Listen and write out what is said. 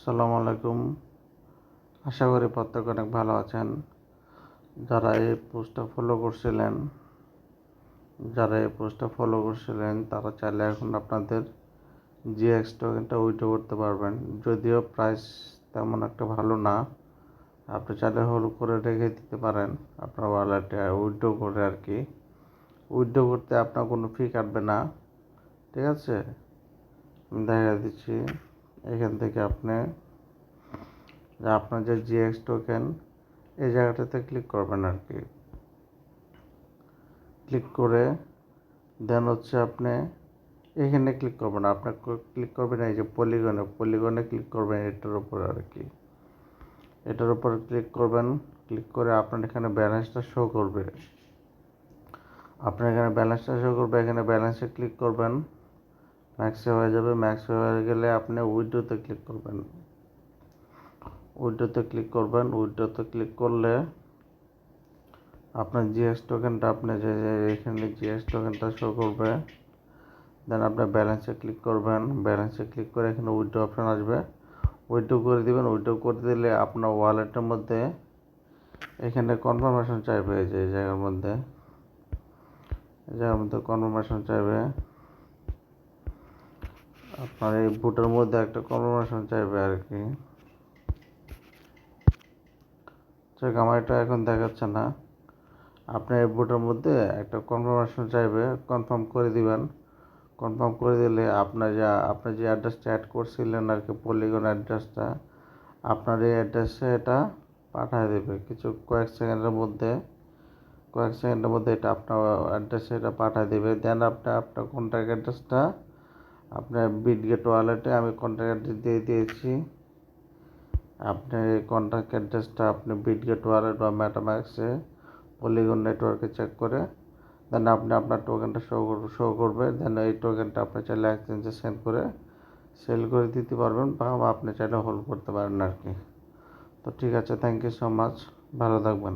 আসসালামু আলাইকুম। আশা করি প্রত্যেকে অনেক ভালো আছেন। যারা এই পোস্টটা ফলো করছিলেন তারা চাইলে এখন আপনাদের জিএক্স টোকেনটা উইথড্র করতে পারবেন। যদিও প্রাইস তেমন একটা ভালো না, আপনি চাইলে হোল্ড করে রেখে দিতে পারেন আপনার ওয়ালেটে উইথড্র করে আর কি। উইথড্র করতে আপনার কোনো ফি কাটবে না, ঠিক আছে? আমি দেখা দিচ্ছি। এখান থেকে আপনার যে জিএক্স টোকেন এই জায়গাটাতে ক্লিক করবেন আর কি। ক্লিক করে দেন আপনি এখানে ক্লিক করবেন। আপনার ক্লিক করবেন এই যে পলিগনে ক্লিক করবেন এটার উপর আর কি। এটার উপর ক্লিক করবেন। ক্লিক করে আপনার এখানে ব্যালেন্সটা শো করবে। এখানে ব্যালেন্সে ক্লিক করবেন। ম্যাক্সে হয়ে যাবে। ম্যাক্সে হয়ে গেলে আপনি উইথড্রোতে ক্লিক করবেন। উইথড্রোতে ক্লিক করলে আপনার জিএক্স টোকেনটা এখানে জিএক্স টোকেনটা শো করবে। দেন আপনার ব্যালেন্সে ক্লিক করবেন। ব্যালেন্সে ক্লিক করে এখানে উইথড্র অপশন আসবে। উইথড্র করে দিবেন। উইথড্র করে দিলে আপনার ওয়ালেটের মধ্যে এখানে কনফার্মেশন চাইবে। এই জায়গার মধ্যে কনফার্মেশন চাইবে। আপনার এই বুটের মধ্যে একটা কনফার্মেশন চাইবে আর কি। আমার এটা এখন দেখাচ্ছে না। আপনার এই বুটের মধ্যে একটা কনফার্মেশন চাইবে, কনফার্ম করে দিবেন। কনফার্ম করে দিলে আপনি যে অ্যাড্রেসটা অ্যাড করছিলেন আর কি, পলিগন অ্যাড্রেসটা, আপনার এই অ্যাড্রেসে এটা পাঠিয়ে দেবে কয়েক সেকেন্ডের মধ্যে এটা আপনার অ্যাড্রেসে এটা পাঠিয়ে দেবে। দেন আপনার কন্ট্যাক্ট অ্যাড্রেসটা আপনার বিটগেট ওয়ালেটে আমি কন্ট্যাক্ট অ্যাড্রেস দিয়ে দিয়েছি। আপনার এই কন্ট্যাক্ট অ্যাড্রেসটা আপনি বিটগেট ওয়ালেট বা মেটাম্যাক্সে পলিগন নেটওয়ার্কে চেক করে দেন আপনার টোকেনটা শো করবে। দেন এই টোকেনটা আপনি চাইলে এক্সচেঞ্জে সেল করে দিতে পারবেন বা আপনি চাইলে হোল্ড করতে পারেন আর কি। তো ঠিক আছে, থ্যাংক ইউ সো মাচ, ভালো থাকবেন।